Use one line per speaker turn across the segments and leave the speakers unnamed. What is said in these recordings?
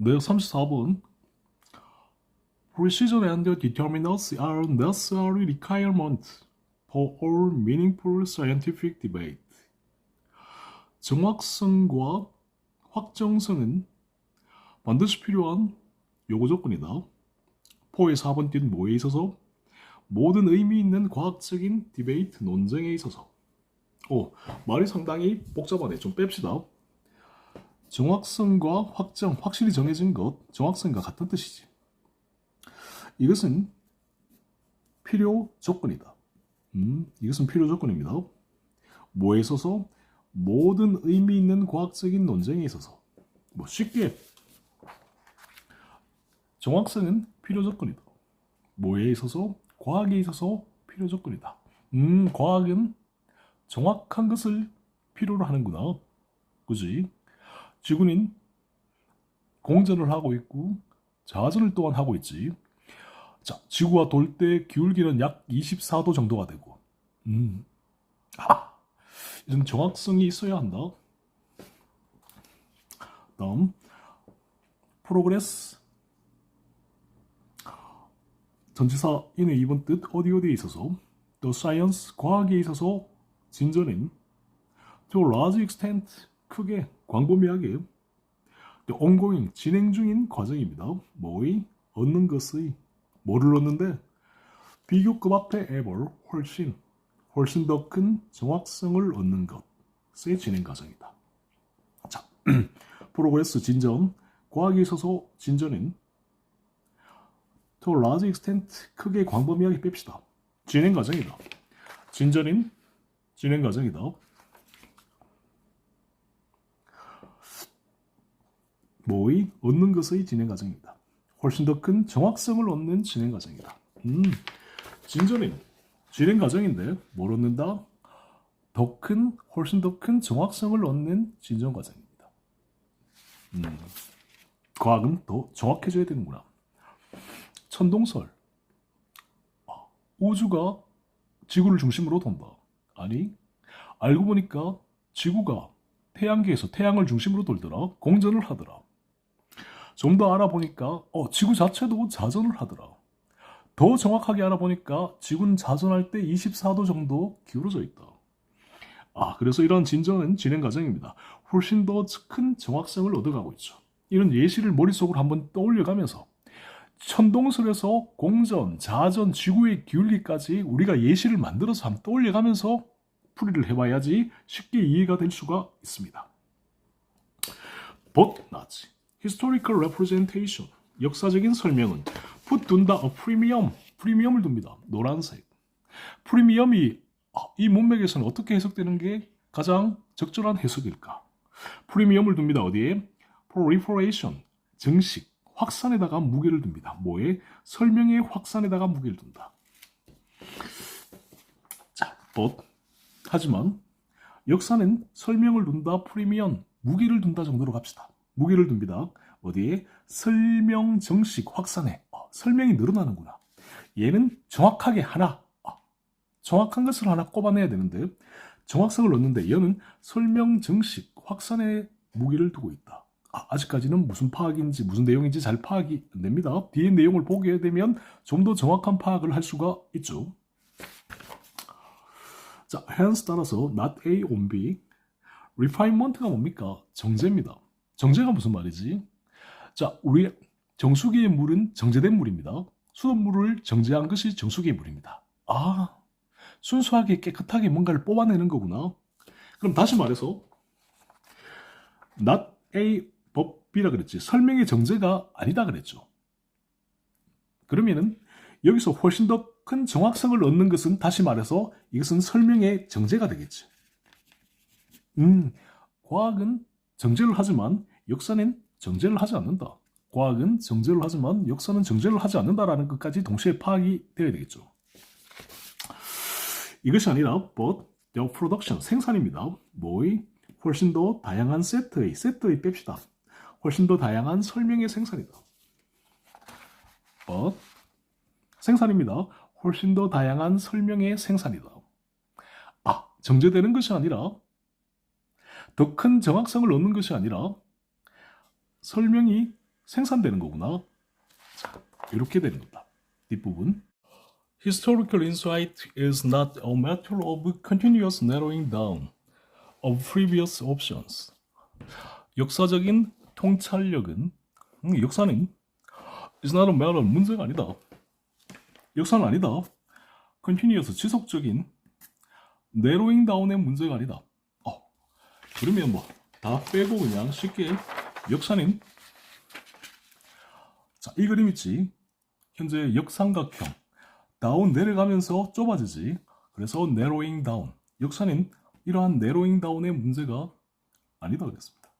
네, 34번. Precision and determinacy are necessary requirements for all meaningful scientific debate. 정확성과 확정성은 반드시 필요한 요구 조건이다. 포의 4번 뛴 뭐에 있어서? 모든 의미 있는 과학적인 디베이트 논쟁에 있어서. 말이 상당히 복잡하네. 좀 뺍시다. 정확성과 확정, 확실히 정해진 것, 정확성과 같은 뜻이지. 이것은 필요 조건이다. 이것은 필요 조건입니다. 뭐에 있어서? 모든 의미 있는 과학적인 논쟁에 있어서. 쉽게 정확성은 필요 조건이다. 뭐에 있어서? 과학에 있어서 필요 조건이다. 과학은 정확한 것을 필요로 하는구나. 그지? 지구는 공전을 하고 있고 자전을 또한 하고 있지. 자, 지구가 돌 때 기울기는 약 24도 정도가 되고, 이런 정확성이 있어야 한다. 다음, 프로그레스. 전치사 인의 2번 뜻 어디에 있어서, the science, 과학에 있어서 진전은 to a large extent, 크게, 광범위하게, the ongoing, 진행 중인 과정입니다. 뭐의? 얻는 것의. 뭐를 얻는데? 비교급 앞에 ever, 훨씬 더 큰 정확성을 얻는 것의 진행 과정이다. 자, 프로그레스 진전, 과학에 있어서 진전은 to a large extent, 크게 광범위하게 뺍시다. 진행 과정이다. 진전인 진행 과정이다. 뭐의? 얻는 것의 진행 과정입니다. 훨씬 더 큰 정확성을 얻는 진행 과정이다. 진전인 진행 과정인데 뭘 얻는다? 훨씬 더 큰 정확성을 얻는 진전 과정입니다. 과학은 더 정확해져야 되는구나. 천동설. 우주가 지구를 중심으로 돈다. 아니, 알고 보니까 지구가 태양계에서 태양을 중심으로 돌더라. 공전을 하더라. 좀 더 알아보니까 지구 자체도 자전을 하더라. 더 정확하게 알아보니까 지구는 자전할 때 24도 정도 기울어져 있다. 그래서 이러한 진전은 진행 과정입니다. 훨씬 더 큰 정확성을 얻어가고 있죠. 이런 예시를 머릿속으로 한번 떠올려가면서 천동설에서 공전, 자전, 지구의 기울기까지 우리가 예시를 만들어서 한번 떠올려가면서 풀이를 해봐야지 쉽게 이해가 될 수가 있습니다. But not. Historical representation. 역사적인 설명은 put 둔다, a premium. 프리미엄을 둡니다. 노란색. 프리미엄이 이 문맥에서는 어떻게 해석되는 게 가장 적절한 해석일까? 프리미엄을 둡니다. 어디에? proliferation. 증식. 확산에다가 무게를 둡니다. 뭐에? 설명의 확산에다가 무게를 둔다. 자, but. 하지만 역사는 설명을 둔다, 프리미엄, 무게를 둔다 정도로 갑시다. 무게를 둡니다. 어디에? 설명 정식 확산에. 설명이 늘어나는구나. 얘는 정확하게 하나, 정확한 것을 하나 꼽아내야 되는데 정확성을 얻는데 얘는 설명 정식 확산에 무게를 두고 있다. 아직까지는 무슨 파악인지 무슨 내용인지 잘 파악이 안 됩니다. 뒤에 내용을 보게 되면 좀 더 정확한 파악을 할 수가 있죠. 자, hence 따라서 not A on B. refinement가 뭡니까? 정제입니다. 정제가 무슨 말이지? 자, 우리 정수기의 물은 정제된 물입니다. 수돗물을 정제한 것이 정수기의 물입니다. 순수하게 깨끗하게 뭔가를 뽑아내는 거구나. 그럼 다시 말해서 not A but B라 그랬지. 설명의 정제가 아니다 그랬죠. 그러면은 여기서 훨씬 더 큰 정확성을 얻는 것은 다시 말해서 이것은 설명의 정제가 되겠지. 과학은 정제를 하지만 역사는 정제를 하지 않는다. 과학은 정제를 하지만 역사는 정제를 하지 않는다라는 것까지 동시에 파악이 되어야 되겠죠. 이것이 아니라 but the production, 생산입니다. 뭐의? 훨씬 더 다양한 세트의 뺍시다. 훨씬 더 다양한 설명의 생산이다. but 생산입니다. 훨씬 더 다양한 설명의 생산이다. 정제되는 것이 아니라 더 큰 정확성을 얻는 것이 아니라 설명이 생산되는 거구나. 자, 이렇게 되는 겁니다. 뒷부분. Historical insight is not a matter of continuous narrowing down of previous options. 역사적인 통찰력은 역사는 is not a matter 문제가 아니다. 역사는 아니다. continuous 지속적인 narrowing down의 문제가 아니다. 그러면 뭐 다 빼고 그냥 쉽게 역사는 자, 이 그림 있지. 현재 역삼각형 다운 내려가면서 좁아지지. 그래서 narrowing down. 역사는 이러한 narrowing down의 문제가 아니다 그랬습니다.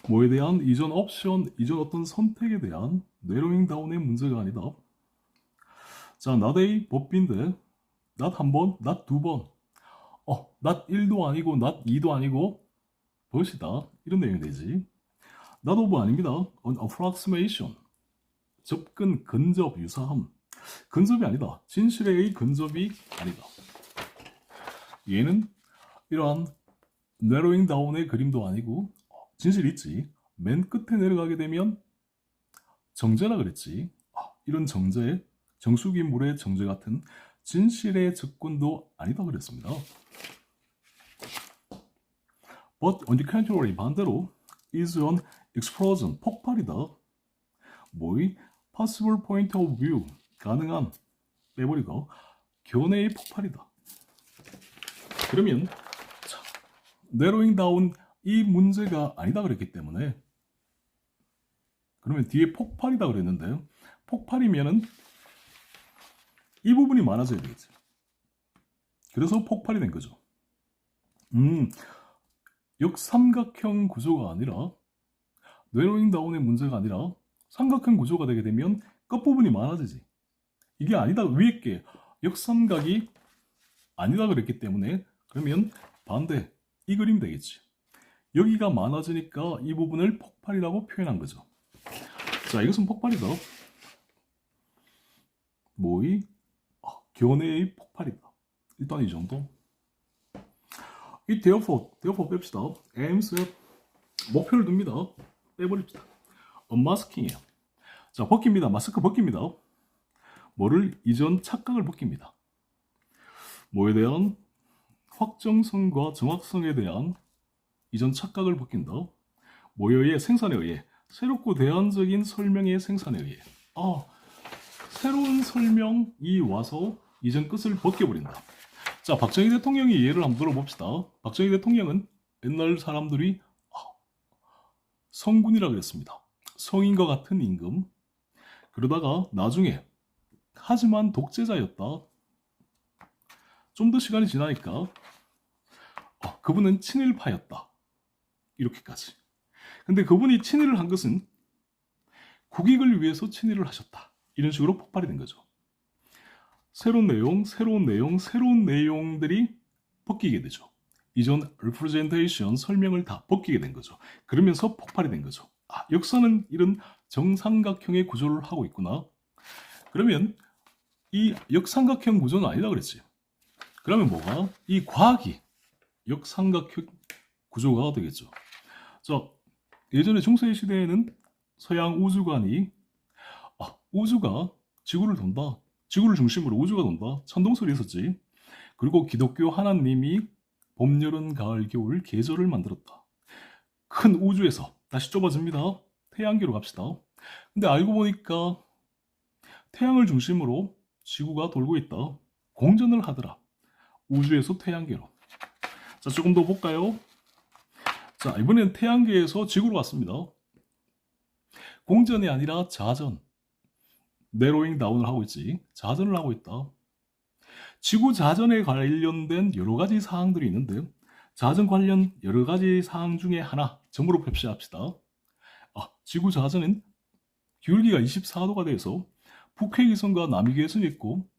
뭐에 대한 이전 옵션, 이전 어떤 선택에 대한 narrowing down의 문제가 아니다. 자, not A 법비인데 not 한 번, not 두 번. not 1도 아니고 not 2도 아니고 벗이다. 이런 내용이 되지. not of 아닙니다. an approximation. 접근, 근접, 유사함. 근접이 아니다. 진실의 근접이 아니다. 얘는 이러한 narrowing down의 그림도 아니고 진실 있지. 맨 끝에 내려가게 되면 정제라 그랬지. 이런 정제, 정수기 물의 정제 같은 진실의 접근도 아니다 그랬습니다. But on the contrary, 반대로 is an explosion, 폭발이다. 뭐의 possible point of view, 가능한, 빼버리고 견해의 폭발이다. 그러면 자, narrowing down 이 문제가 아니다 그랬기 때문에 그러면 뒤에 폭발이다 그랬는데 폭발이면은 이 부분이 많아져야 되겠지. 그래서 폭발이 된 거죠. 역삼각형 구조가 아니라 narrowing down의 문제가 아니라 삼각형 구조가 되게 되면 끝부분이 많아지지. 이게 아니다. 위에 게 역삼각이 아니다 그랬기 때문에 그러면 반대 이 그림 되겠지. 여기가 많아지니까 이 부분을 폭발이라고 표현한 거죠. 자, 이것은 폭발이다. 뭐의? 견해의 폭발이다. 일단 이 정도. 이 therefore 뺍시다. aims at 목표를 둡니다. 빼버립시다. unmasking이에요. 자, 벗깁니다. 마스크 벗깁니다. 뭐를? 이전 착각을 벗깁니다. 뭐에 대한? 확정성과 정확성에 대한 이전 착각을 벗긴다. 뭐에 의해? 생산에 의해. 새롭고 대안적인 설명의 생산에 의해. 새로운 설명이 와서 이전 끝을 벗겨버린다. 자, 박정희 대통령의 예를 한번 들어봅시다. 박정희 대통령은 옛날 사람들이 성군이라 그랬습니다. 성인과 같은 임금. 그러다가 나중에 하지만 독재자였다. 좀 더 시간이 지나니까 그분은 친일파였다. 이렇게까지. 근데 그분이 친일을 한 것은 국익을 위해서 친일을 하셨다. 이런 식으로 폭발이 된 거죠. 새로운 내용들이 벗기게 되죠. 이전 representation, 설명을 다 벗기게 된 거죠. 그러면서 폭발이 된 거죠. 역사는 이런 정삼각형의 구조를 하고 있구나. 그러면 이 역삼각형 구조는 아니다 그랬지. 그러면 뭐가? 이 과학이 역삼각형 구조가 되겠죠. 자, 예전에 중세 시대에는 서양 우주관이 우주가 지구를 돈다. 지구를 중심으로 우주가 돈다. 천동설이 있었지. 그리고 기독교 하나님이 봄, 여름, 가을, 겨울 계절을 만들었다. 큰 우주에서 다시 좁아집니다. 태양계로 갑시다. 근데 알고 보니까 태양을 중심으로 지구가 돌고 있다. 공전을 하더라. 우주에서 태양계로. 자, 조금 더 볼까요? 자, 이번엔 태양계에서 지구로 왔습니다. 공전이 아니라 자전. 내로잉 다운을 하고 있지. 자전을 하고 있다. 지구 자전에 관련된 여러 가지 사항들이 있는데 자전 관련 여러 가지 사항 중에 하나 점으로 표시합시다. 지구 자전은 기울기가 24도가 돼서 북회기선과 남이계선이 있고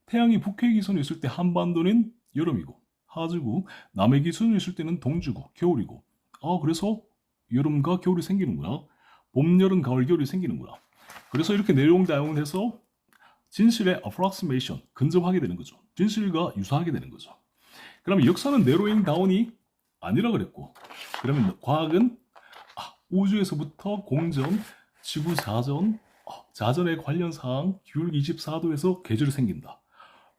태양이 북회기선에 있을 때 한반도는 여름이고 하주고 남해기선에 있을 때는 동주고 겨울이고 그래서 여름과 겨울이 생기는구나. 봄, 여름, 가을, 겨울이 생기는구나. 그래서 이렇게 내용 다용해서 진실의 approximation, 근접하게 되는 거죠. 진실과 유사하게 되는 거죠. 그럼 역사는 내로잉 다운이 아니라 그랬고 그러면 과학은 우주에서부터 공전, 지구 자전, 자전의 관련 사항, 기울기 24도에서 계절이 생긴다.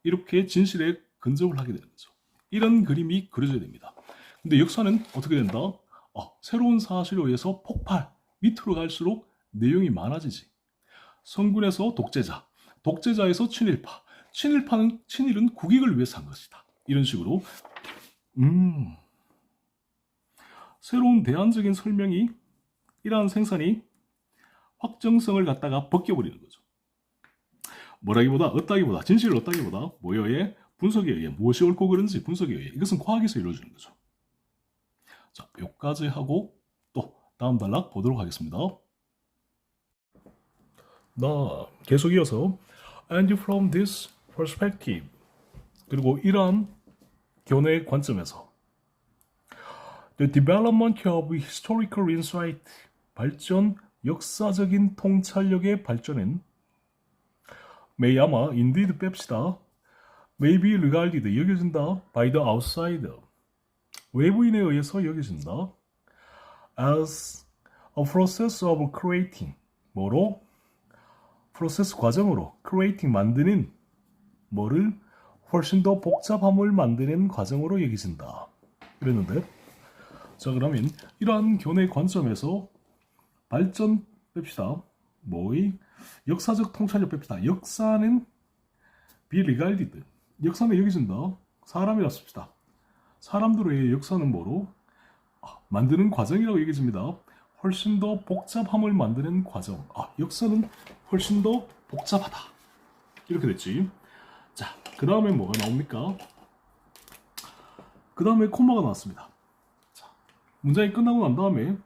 이렇게 진실에 근접을 하게 되는 거죠. 이런 그림이 그려져야 됩니다. 근데 역사는 어떻게 된다? 새로운 사실에 의해서 폭발, 밑으로 갈수록 내용이 많아지지. 성군에서 독재자, 독재자에서 친일파, 친일은 국익을 위해서 한 것이다. 이런 식으로 새로운 대안적인 설명이 이러한 생산이 확정성을 갖다가 벗겨버리는 거죠. 어따기보다 진실을 얻다기보다 뭐여의 분석에 의해 무엇이 옳고 그른지 분석에 의해 이것은 과학에서 이루어지는 거죠. 자, 여기까지 하고 또 다음 단락 보도록 하겠습니다. 계속 이어서 and from this perspective 그리고 이러한 견해의 관점에서 the development of historical insight 발전 역사적인 통찰력의 발전은 may 아마 indeed 뺍시다 may be regarded 여겨진다 by the outsider 외부인에 의해서 여겨진다 as a process of creating 뭐로? 프로세스 과정으로 creating 만드는 뭐를 훨씬 더 복잡함을 만드는 과정으로 여겨진다 이랬는데 자 그러면 이러한 교내 관점에서 발전 뺍시다 뭐의 역사적 통찰력 뺍시다 역사는 be regarded 역사는 여겨진다 사람이라 씁시다 사람들의 역사는 뭐로? 만드는 과정이라고 여겨집니다 훨씬 더 복잡함을 만드는 과정 역사는 훨씬 더 복잡하다 이렇게 됐지 자 그 다음에 뭐가 나옵니까? 그 다음에 콤마가 나왔습니다 자, 문장이 끝나고 난 다음에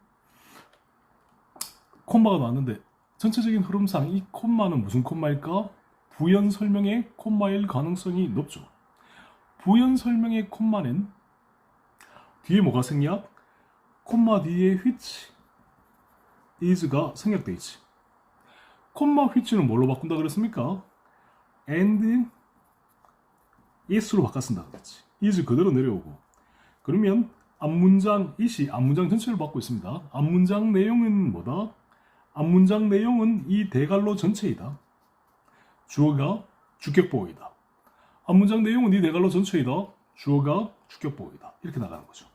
콤마가 나왔는데 전체적인 흐름상 이 콤마는 무슨 콤마일까? 부연 설명의 콤마일 가능성이 높죠 부연 설명의 콤마는 뒤에 뭐가 생략? 콤마 뒤에 which is가 생략되어 있지 콤마 which는 뭘로 바꾼다 그랬습니까? and is로 바꿨습니다 그랬지 is 그대로 내려오고 그러면 앞문장 it이 앞문장 전체를 받고 있습니다 앞문장 내용은 뭐다? 앞문장 내용은 이 대갈로 전체이다 주어가 주격보어이다 앞문장 내용은 이 대갈로 전체이다 주어가 주격보어이다 이렇게 나가는 거죠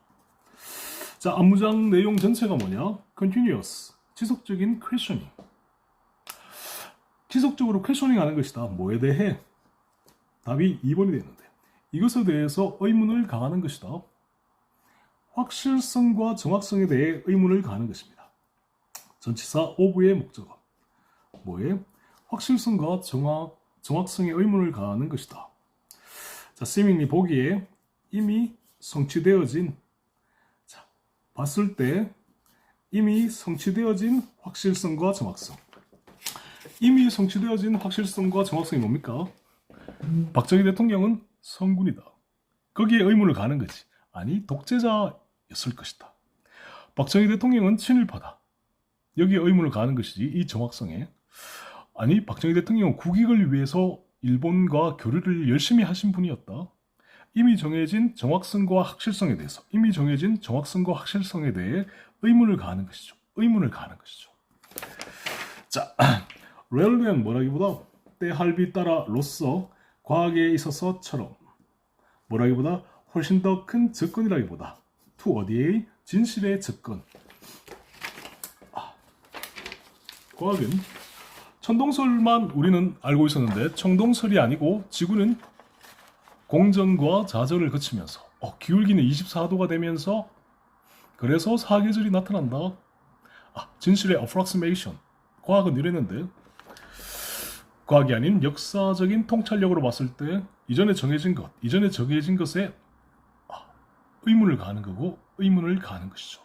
자 앞문장 내용 전체가 뭐냐? continuous 지속적인 questioning 지속적으로 퀘셔닝 하는 것이다. 뭐에 대해? 답이 2번이 되는데 이것에 대해서 의문을 가하는 것이다. 확실성과 정확성에 대해 의문을 가하는 것입니다. 전치사 of의 목적어 뭐에? 확실성과 정확성에 의문을 가하는 것이다. 자, seemingly 보기에 이미 성취되어진 자, 봤을 때 이미 성취되어진 확실성과 정확성 이미 성취되어진 확실성과 정확성이 뭡니까? 박정희 대통령은 성군이다. 거기에 의문을 가는 거지. 아니 독재자였을 것이다. 박정희 대통령은 친일파다. 여기에 의문을 가는 것이지 이 정확성에. 아니 박정희 대통령은 국익을 위해서 일본과 교류를 열심히 하신 분이었다. 이미 정해진 정확성과 확실성에 대해서 이미 정해진 정확성과 확실성에 대해 의문을 가하는 것이죠. 의문을 가하는 것이죠. 자 렐루엔 뭐라기보다 때할비 따라로서 과학에 있어서처럼 뭐라기보다 훨씬 더 큰 접근이라기보다 to 어디에 진실의 접근 과학은 천동설만 우리는 알고 있었는데 천동설이 아니고 지구는 공전과 자전을 거치면서 기울기는 24도가 되면서 그래서 사계절이 나타난다 진실의 approximation 과학은 이랬는데 과학이 아닌 역사적인 통찰력으로 봤을 때 이전에 정해진 것에 의문을 가하는 거고 의문을 가하는 것이죠.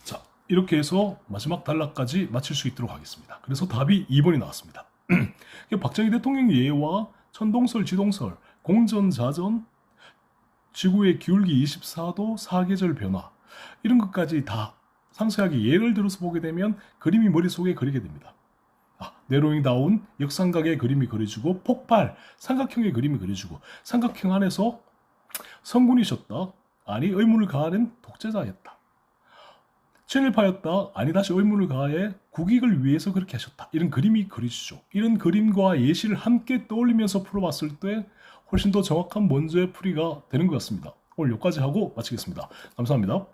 자, 이렇게 해서 마지막 단락까지 마칠 수 있도록 하겠습니다. 그래서 답이 2번이 나왔습니다. 박정희 대통령 예와 천동설, 지동설, 공전, 자전, 지구의 기울기 24도, 사계절 변화 이런 것까지 다 상세하게 예를 들어서 보게 되면 그림이 머릿속에 그리게 됩니다. 내로잉 다운 역삼각의 그림이 그려지고 폭발 삼각형의 그림이 그려지고 삼각형 안에서 성군이셨다. 아니 의무를 가하는 독재자였다. 친일파였다. 아니 다시 의무를 가해 국익을 위해서 그렇게 하셨다. 이런 그림이 그려지죠. 이런 그림과 예시를 함께 떠올리면서 풀어봤을 때 훨씬 더 정확한 문제 풀이가 되는 것 같습니다. 오늘 여기까지 하고 마치겠습니다. 감사합니다.